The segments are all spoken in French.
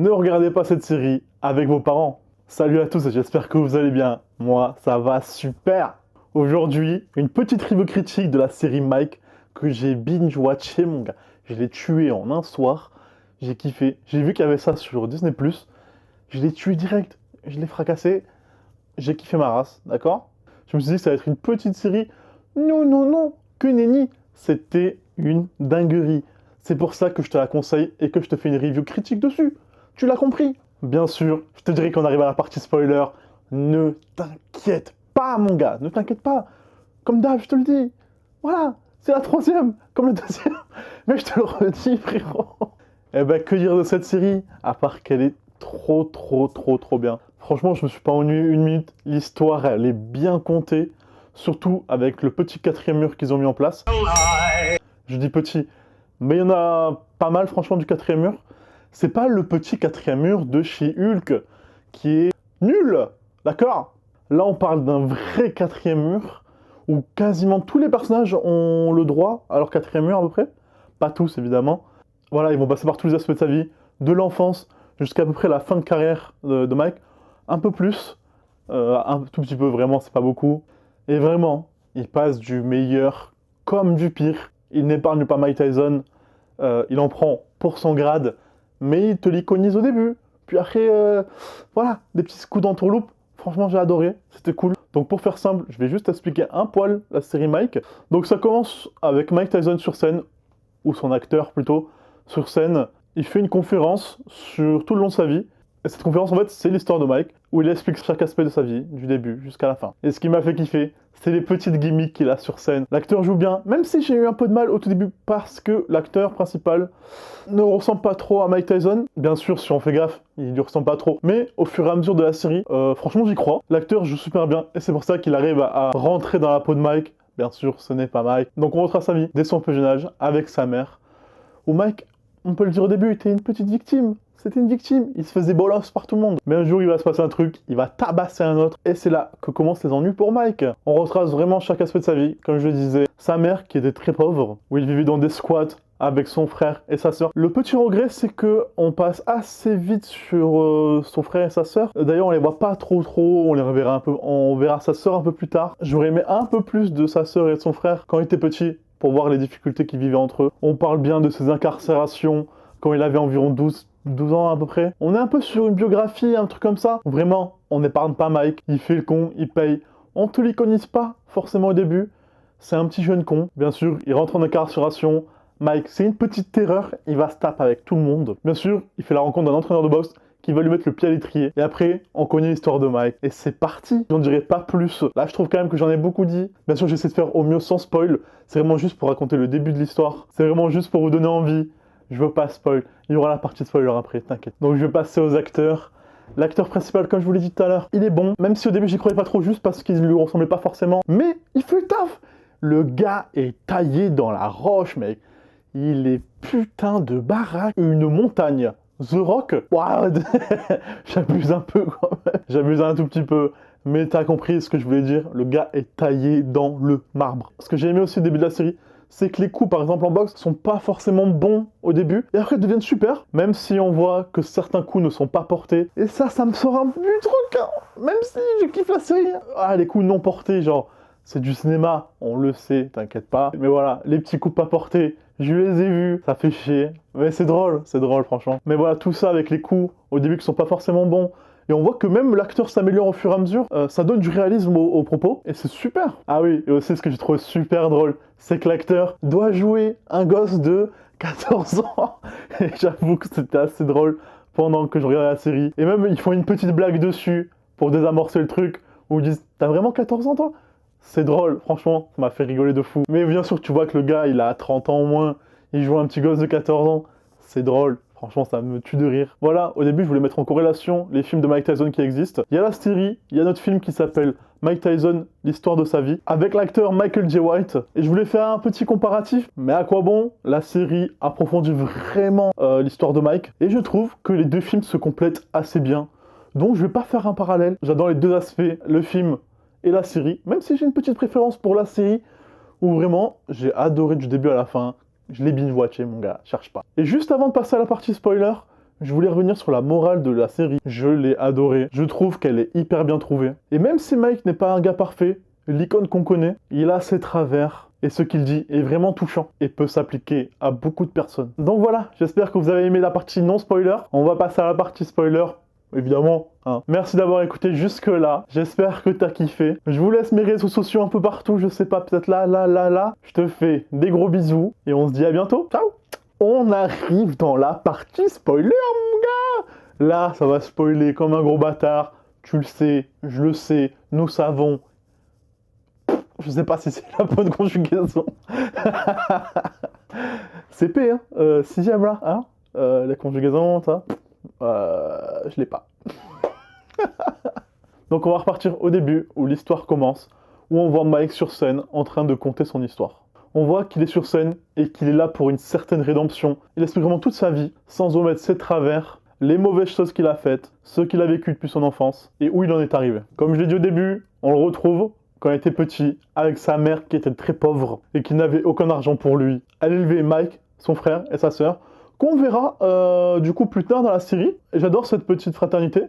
Ne regardez pas cette série avec vos parents. Salut à tous et j'espère que vous allez bien. Moi, ça va super. Aujourd'hui, une petite review critique de la série Mike que j'ai binge-watché, mon gars. Je l'ai tué en un soir. J'ai kiffé. J'ai vu qu'il y avait ça sur Disney+. Je l'ai tué direct. Je l'ai fracassé. J'ai kiffé ma race, d'accord? Je me suis dit que ça va être une petite série. Non, non, non, que nenni. C'était une dinguerie. C'est pour ça que je te la conseille et que je te fais une review critique dessus. Tu l'as compris? Bien sûr, je te dirai qu'on arrive à la partie spoiler. Ne t'inquiète pas, mon gars, ne t'inquiète pas. Comme d'hab, je te le dis. Voilà, c'est la troisième, comme le deuxième. Mais je te le redis, frérot. Eh ben, que dire de cette série? À part qu'elle est trop bien. Franchement, je me suis pas ennuyé une minute. L'histoire, elle est bien contée. Surtout avec le petit quatrième mur qu'ils ont mis en place. Je dis petit, mais il y en a pas mal, franchement, du quatrième mur. C'est pas le petit quatrième mur de chez Hulk qui est nul, d'accord? Là, on parle d'un vrai quatrième mur où quasiment tous les personnages ont le droit à leur quatrième mur à peu près. Pas tous, évidemment. Voilà, ils vont passer par tous les aspects de sa vie, de l'enfance jusqu'à peu près la fin de carrière de Mike. Un peu plus, un tout petit peu, vraiment, c'est pas beaucoup. Et vraiment, il passe du meilleur comme du pire. Il n'épargne pas Mike Tyson, il en prend pour son grade, mais il te l'iconise au début. Puis après, voilà, des petits coups d'entourloupe. Franchement, j'ai adoré, c'était cool. Donc pour faire simple, je vais juste expliquer un poil la série Mike. Donc ça commence avec Mike Tyson sur scène, ou son acteur plutôt, sur scène. Il fait une conférence sur tout le long de sa vie. Et cette conférence, en fait, c'est l'histoire de Mike, où il explique chaque aspect de sa vie, du début jusqu'à la fin. Et ce qui m'a fait kiffer, c'est les petites gimmicks qu'il a sur scène. L'acteur joue bien, même si j'ai eu un peu de mal au tout début, parce que l'acteur principal ne ressemble pas trop à Mike Tyson. Bien sûr, si on fait gaffe, il lui ressemble pas trop. Mais au fur et à mesure de la série, franchement, j'y crois. L'acteur joue super bien, et c'est pour ça qu'il arrive à rentrer dans la peau de Mike. Bien sûr, ce n'est pas Mike. Donc on retrace sa vie, dès son plus jeune âge, avec sa mère, où Mike, on peut le dire au début, était une petite victime. C'était une victime, il se faisait bolos par tout le monde. Mais un jour, il va se passer un truc, il va tabasser un autre, et c'est là que commencent les ennuis pour Mike. On retrace vraiment chaque aspect de sa vie, comme je le disais. Sa mère, qui était très pauvre, où il vivait dans des squats avec son frère et sa sœur. Le petit regret, c'est que on passe assez vite sur son frère et sa sœur. D'ailleurs, on les voit pas trop, on les reverra un peu, on verra sa sœur un peu plus tard. J'aurais aimé un peu plus de sa sœur et de son frère quand il était petit, pour voir les difficultés qu'ils vivaient entre eux. On parle bien de ses incarcérations, quand il avait environ 12 ans à peu près. On est un peu sur une biographie, un truc comme ça. Vraiment, on n'épargne pas Mike. Il fait le con, il paye. On te l'iconise pas forcément au début. C'est un petit jeune con. Bien sûr, il rentre en incarcération. Mike, c'est une petite terreur. Il va se taper avec tout le monde. Bien sûr, il fait la rencontre d'un entraîneur de boxe qui va lui mettre le pied à l'étrier. Et après, on connaît l'histoire de Mike. Et c'est parti. J'en dirai pas plus. Là, je trouve quand même que j'en ai beaucoup dit. Bien sûr, j'essaie de faire au mieux sans spoil. C'est vraiment juste pour raconter le début de l'histoire. C'est vraiment juste pour vous donner envie. Je veux pas spoil. Il y aura la partie de spoiler après, t'inquiète. Donc je vais passer aux acteurs. L'acteur principal, comme je vous l'ai dit tout à l'heure, il est bon. Même si au début j'y croyais pas trop juste parce qu'il lui ressemblait pas forcément. Mais il fait le taf. Le gars est taillé dans la roche, mec. Il est putain de baraque. Une montagne. The Rock. Waouh. J'abuse un peu quand même. J'abuse un tout petit peu. Mais t'as compris ce que je voulais dire. Le gars est taillé dans le marbre. Ce que j'ai aimé aussi au début de la série, c'est que les coups, par exemple, en boxe, sont pas forcément bons au début, et après, ils deviennent super, même si on voit que certains coups ne sont pas portés. Et ça me sort un peu du truc, hein. Même si je kiffe la série. Ah, les coups non portés, genre, c'est du cinéma, on le sait, t'inquiète pas. Mais voilà, les petits coups pas portés, je les ai vus, ça fait chier. Mais c'est drôle, franchement. Mais voilà, tout ça avec les coups, au début, qui sont pas forcément bons, et on voit que même l'acteur s'améliore au fur et à mesure, ça donne du réalisme aux propos, et c'est super. Ah oui, et aussi ce que j'ai trouvé super drôle, c'est que l'acteur doit jouer un gosse de 14 ans. Et j'avoue que c'était assez drôle pendant que je regardais la série. Et même, ils font une petite blague dessus pour désamorcer le truc, où ils disent « T'as vraiment 14 ans, toi ?» C'est drôle, franchement, ça m'a fait rigoler de fou. Mais bien sûr, tu vois que le gars, il a 30 ans au moins, il joue un petit gosse de 14 ans, c'est drôle. Franchement, ça me tue de rire. Voilà, au début, je voulais mettre en corrélation les films de Mike Tyson qui existent. Il y a la série, il y a notre film qui s'appelle Mike Tyson, l'histoire de sa vie, avec l'acteur Michael J. White. Et je voulais faire un petit comparatif, mais à quoi bon? La série approfondit vraiment l'histoire de Mike. Et je trouve que les deux films se complètent assez bien. Donc je vais pas faire un parallèle. J'adore les deux aspects, le film et la série. Même si j'ai une petite préférence pour la série, où vraiment, j'ai adoré du début à la fin. Je l'ai binge-watché, mon gars, cherche pas. Et juste avant de passer à la partie spoiler, Je voulais revenir sur la morale de la série. Je l'ai adorée. Je trouve qu'elle est hyper bien trouvée. Et même si Mike n'est pas un gars parfait, l'icône qu'on connaît, il a ses travers. Et ce qu'il dit est vraiment touchant et peut s'appliquer à beaucoup de personnes. Donc voilà, j'espère que vous avez aimé la partie non spoiler. On va passer à la partie spoiler, évidemment. Hein. Merci d'avoir écouté jusque-là. J'espère que t'as kiffé. Je vous laisse mes réseaux sociaux un peu partout. Je sais pas, peut-être là. Je te fais des gros bisous et on se dit à bientôt. Ciao! On arrive dans la partie spoiler, mon gars! Là, ça va spoiler comme un gros bâtard. Tu le sais, je le sais, nous savons. Je sais pas si c'est la bonne conjugaison. C'est P, hein. Sixième là, hein. La conjugaison, ça. Je l'ai pas. Donc on va repartir au début, où l'histoire commence, où on voit Mike sur scène en train de conter son histoire. On voit qu'il est sur scène et qu'il est là pour une certaine rédemption. Il explique vraiment toute sa vie, sans omettre ses travers, les mauvaises choses qu'il a faites, ce qu'il a vécu depuis son enfance, et où il en est arrivé. Comme je l'ai dit au début, on le retrouve quand il était petit, avec sa mère qui était très pauvre et qui n'avait aucun argent pour lui. Elle élevait Mike, son frère et sa sœur, qu'on verra du coup plus tard dans la série. Et j'adore cette petite fraternité.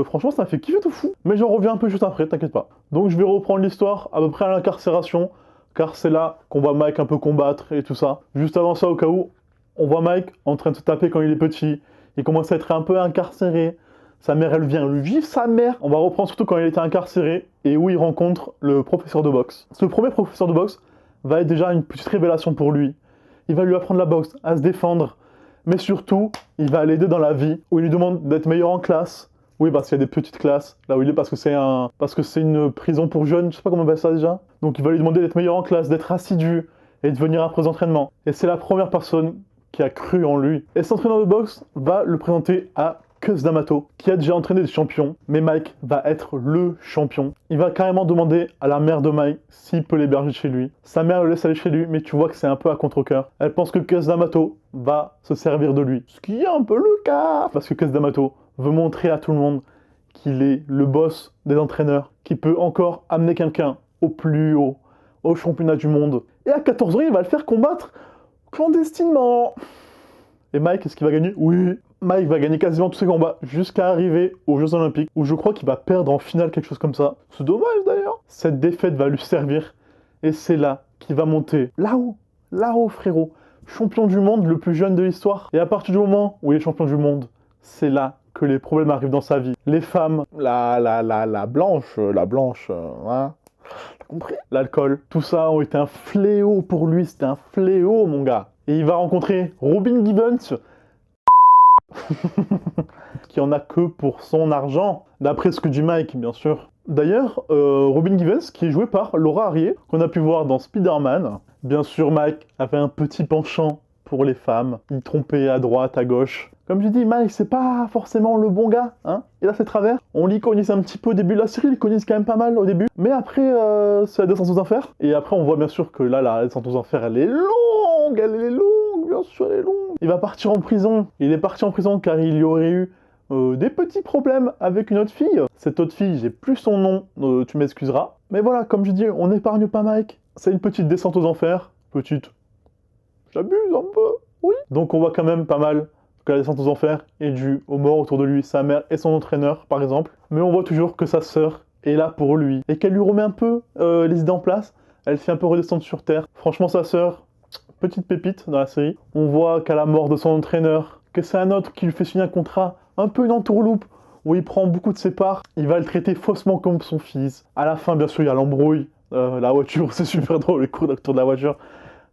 Franchement, ça m'a fait kiffer tout fou. Mais j'en reviens un peu juste après, t'inquiète pas. Donc je vais reprendre l'histoire à peu près à l'incarcération, car c'est là qu'on voit Mike un peu combattre et tout ça. Juste avant ça, au cas où, on voit Mike en train de se taper quand il est petit. Il commence à être un peu incarcéré. Sa mère, elle vient lui vivre sa mère. On va reprendre surtout quand il était incarcéré et où il rencontre le professeur de boxe. Ce premier professeur de boxe va être déjà une petite révélation pour lui. Il va lui apprendre la boxe, à se défendre, mais surtout, il va l'aider dans la vie, où il lui demande d'être meilleur en classe. Oui, parce qu'il y a des petites classes, là où il est, parce que c'est une prison pour jeunes, je sais pas comment on appelle ça déjà. Donc il va lui demander d'être meilleur en classe, d'être assidu, et de venir après les entraînements. Et c'est la première personne qui a cru en lui. Et cet entraîneur de boxe va le présenter à Cus D'Amato, qui a déjà entraîné des champions, mais Mike va être le champion. Il va carrément demander à la mère de Mike s'il peut l'héberger chez lui. Sa mère le laisse aller chez lui, mais tu vois que c'est un peu à contre-cœur. Elle pense que Cus D'Amato va se servir de lui. Ce qui est un peu le cas, parce que Cus D'Amato veut montrer à tout le monde qu'il est le boss des entraîneurs, qui peut encore amener quelqu'un au plus haut, au championnat du monde. Et à 14 ans, il va le faire combattre clandestinement. Et Mike, est-ce qu'il va gagner? Oui. Mike va gagner quasiment tous ses combats jusqu'à arriver aux Jeux Olympiques où je crois qu'il va perdre en finale quelque chose comme ça. C'est dommage d'ailleurs. Cette défaite va lui servir et c'est là qu'il va monter. Là-haut frérot. Champion du monde le plus jeune de l'histoire. Et à partir du moment où il est champion du monde, c'est là que les problèmes arrivent dans sa vie. Les femmes, la blanche, hein. T'as compris? L'alcool, tout ça ont été un fléau pour lui. C'était un fléau mon gars. Et il va rencontrer Robin Givens, qui en a que pour son argent, d'après ce que dit Mike, bien sûr. D'ailleurs, Robin Givens, qui est joué par Laura Harrier, qu'on a pu voir dans Spider-Man. Bien sûr, Mike avait un petit penchant pour les femmes. Il trompait à droite, à gauche. Comme je dis, Mike, c'est pas forcément le bon gars, hein. Il a ses travers. On l'iconise un petit peu au début de la série, il l'iconise quand même pas mal au début. Mais après, c'est la descente aux enfers. Et après, on voit bien sûr que là, la descente aux enfers, elle est longue, bien sûr, elle est longue. Il va partir en prison. Il est parti en prison car il y aurait eu des petits problèmes avec une autre fille. Cette autre fille, j'ai plus son nom, tu m'excuseras. Mais voilà, comme je dis, on n'épargne pas Mike. C'est une petite descente aux enfers. Petite. J'abuse un peu, oui. Donc on voit quand même pas mal que la descente aux enfers est due aux morts autour de lui, sa mère et son entraîneur, par exemple. Mais on voit toujours que sa sœur est là pour lui et qu'elle lui remet un peu les idées en place. Elle fait un peu redescendre sur terre. Franchement, sa sœur, petite pépite dans la série. On voit qu'à la mort de son entraîneur, que c'est un autre qui lui fait signer un contrat, un peu une entourloupe, où il prend beaucoup de ses parts. Il va le traiter faussement comme son fils. À la fin, bien sûr, il y a l'embrouille. La voiture, c'est super drôle, le coup autour de la voiture.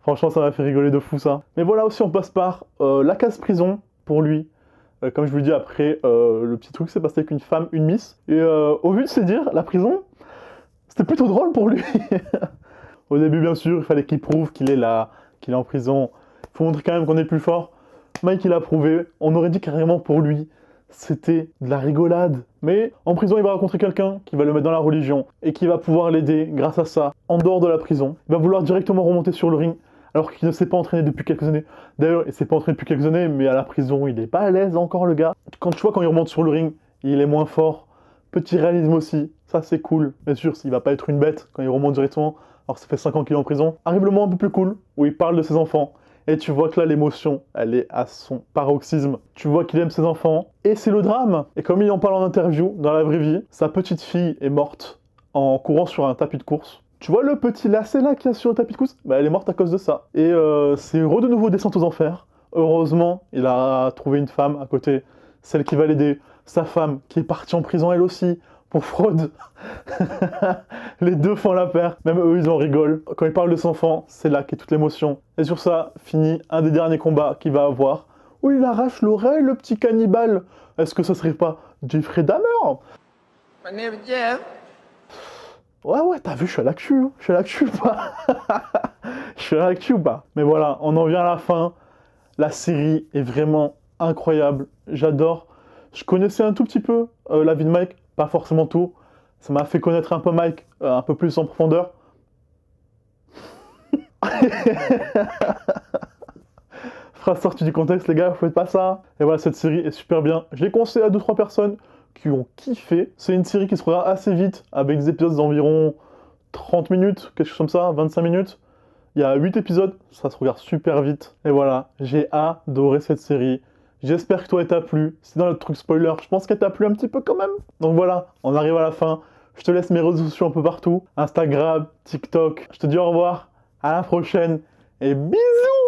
Franchement, ça m'a fait rigoler de fou, ça. Mais voilà aussi, on passe par la case prison pour lui. Comme je vous le dis après, le petit truc s'est passé avec une femme, une miss. Et au vu de se dire, la prison, c'était plutôt drôle pour lui. Au début, bien sûr, il fallait qu'il prouve qu'il est là, qu'il est en prison. Il faut montrer quand même qu'on est le plus fort. Mike, il a prouvé. On aurait dit carrément pour lui, c'était de la rigolade. Mais en prison, il va rencontrer quelqu'un qui va le mettre dans la religion et qui va pouvoir l'aider grâce à ça. En dehors de la prison, il va vouloir directement remonter sur le ring alors qu'il ne s'est pas entraîné depuis quelques années. D'ailleurs, il s'est pas entraîné depuis quelques années, mais à la prison, il est pas à l'aise encore, le gars. Quand tu vois, quand il remonte sur le ring, il est moins fort. Petit réalisme aussi, ça c'est cool. Bien sûr, s'il va pas être une bête quand il remonte directement, alors ça fait 5 ans qu'il est en prison. Arrive le moment un peu plus cool, où il parle de ses enfants. Et tu vois que là, l'émotion, elle est à son paroxysme. Tu vois qu'il aime ses enfants. Et c'est le drame. Et comme il en parle en interview, dans la vraie vie, sa petite fille est morte en courant sur un tapis de course. Tu vois le petit lacet là qu'il y a sur le tapis de course? Bah, elle est morte à cause de ça. Et c'est de nouveau descente aux enfers. Heureusement, il a trouvé une femme à côté, celle qui va l'aider. Sa femme, qui est partie en prison elle aussi, pour fraude. Les deux font la paire. Même eux, ils en rigolent. Quand ils parlent de son enfant, c'est là qu'est toute l'émotion. Et sur ça, finit un des derniers combats qu'il va avoir, où il arrache l'oreille, le petit cannibale. Est-ce que ça serait pas Jeffrey Dahmer? My name is Jeff. Ouais, t'as vu, je suis à l'actu, hein. Je suis à l'actu ou pas? Je suis à l'actu ou pas? Mais voilà, on en vient à la fin. La série est vraiment incroyable. J'adore. Je connaissais un tout petit peu la vie de Mike, pas forcément tout. Ça m'a fait connaître un peu Mike, un peu plus en profondeur. Phrase sortie du contexte, les gars, vous faites pas ça. Et voilà, cette série est super bien. Je l'ai conseillé à 2-3 personnes qui ont kiffé. C'est une série qui se regarde assez vite, avec des épisodes d'environ 30 minutes, quelque chose comme ça, 25 minutes. Il y a 8 épisodes, ça se regarde super vite. Et voilà, j'ai adoré cette série. J'espère que toi, elle t'a plu. C'est dans le truc spoiler, je pense qu'elle t'a plu un petit peu quand même. Donc voilà, on arrive à la fin. Je te laisse mes réseaux sociaux un peu partout. Instagram, TikTok. Je te dis au revoir, à la prochaine et bisous!